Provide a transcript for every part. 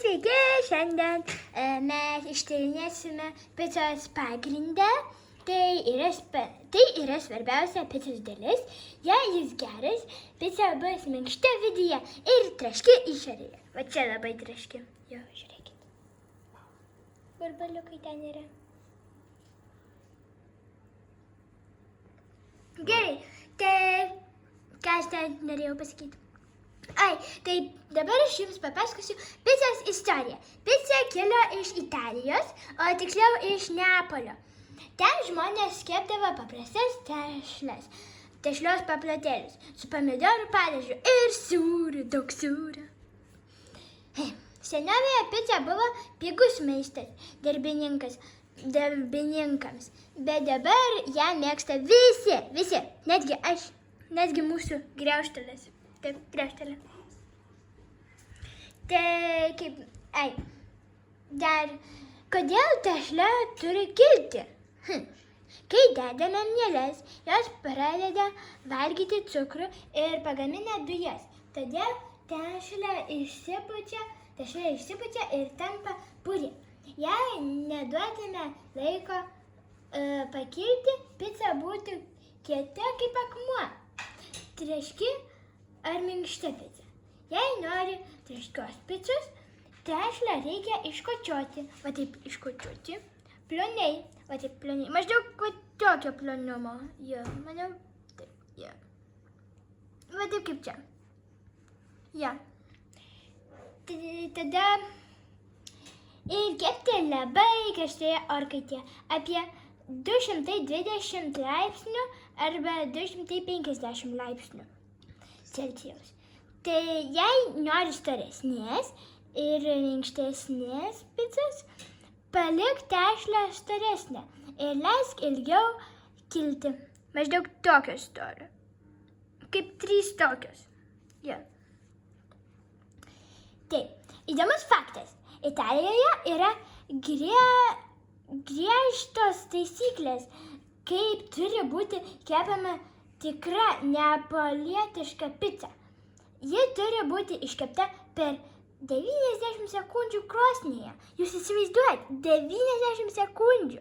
Sveiki, šiandien mes ištyrinėsime picos pagrindą. Tai yra svarbiausia picos dalis. Jei jis geras, pica bus minkšta viduje ir traški išorėje. Va čia labai traški. Jo, žiūrėkit. Burbaliukai ten yra. Gerai, tai ką aš ten norėjau pasakyti? Tai dabar aš jums papasakosiu picos istoriją. Pica kilo iš Italijos, o tiksliau iš Neapolio. Ten žmonės kepdavo paprastas tešlios paplotėlius su pomidorų padažu ir sūriu, daug sūrio. Senovėje pica buvo pigus maistas darbininkams, bet dabar ją mėgsta visi, netgi aš, netgi mūsų griauštelis. Taip, griauštelė. Dar, kodėl tešla turi kilti? Kai dedame mieles, jos pradeda valgyti cukrų ir pagamina dujas. Todėl tešla išsipučia ir tampa puri. Jei neduotume laiko pakilti, pica būtų kieta kaip akmuo. Traški ar minkšta pica. Jei nori traškios picos, tešlą reikia iškočioti. Va taip iškočioti. Ploniai. Va taip ploniai. Maždaug va tokio plonumo. Jo, manau, taip, jo. Va taip kaip čia. Jo. Tada ir kepti labai karštoje orkaitėje. Apie 220 laipsnių arba 250 laipsnių Celsijaus. Tai jei nori storesnės ir minkštesnės picos, palik tešlą storesnę ir leisk ilgiau kilti. Maždaug tokio storio. Kaip 3 tokios. Jo. Taip, įdomus faktas. Italijoje yra griežtos taisyklės, kaip turi būti kepama tikra neapolietiška pica. Ji turi būti iškepta per 90 sekundžių krosnyje. Jūs įsivaizduojat, 90 sekundžių.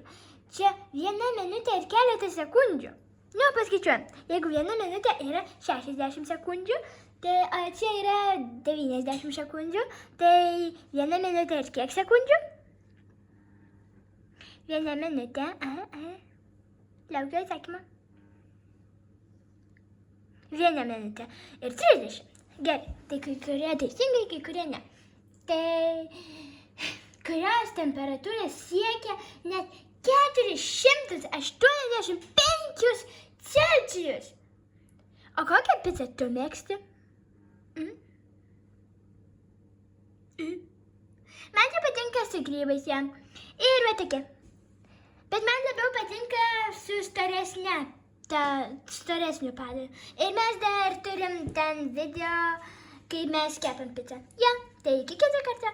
Čia 1 minutė ir keletas sekundžių. Nu, paskaičiuojam. Jeigu 1 minutė yra 60 sekundžių, tai čia yra 90 sekundžių. Tai 1 minutė ir kiek sekundžių? 1 minutė. Laukiu atsakymą. 1 minutė ir 30. Gerai, tai kai kurie teisingai, kai kurie ne. Tai kurios temperatūros siekia net 485 Celsius. O kokią picą tu mėgsti? Man tai patinka su grybais jam. Ir va tokia. Bet man labiau patinka su storesniu padažu. Ir mes dar turim ten video, kaip mes kepam picą. Ja, tai iki kito karto.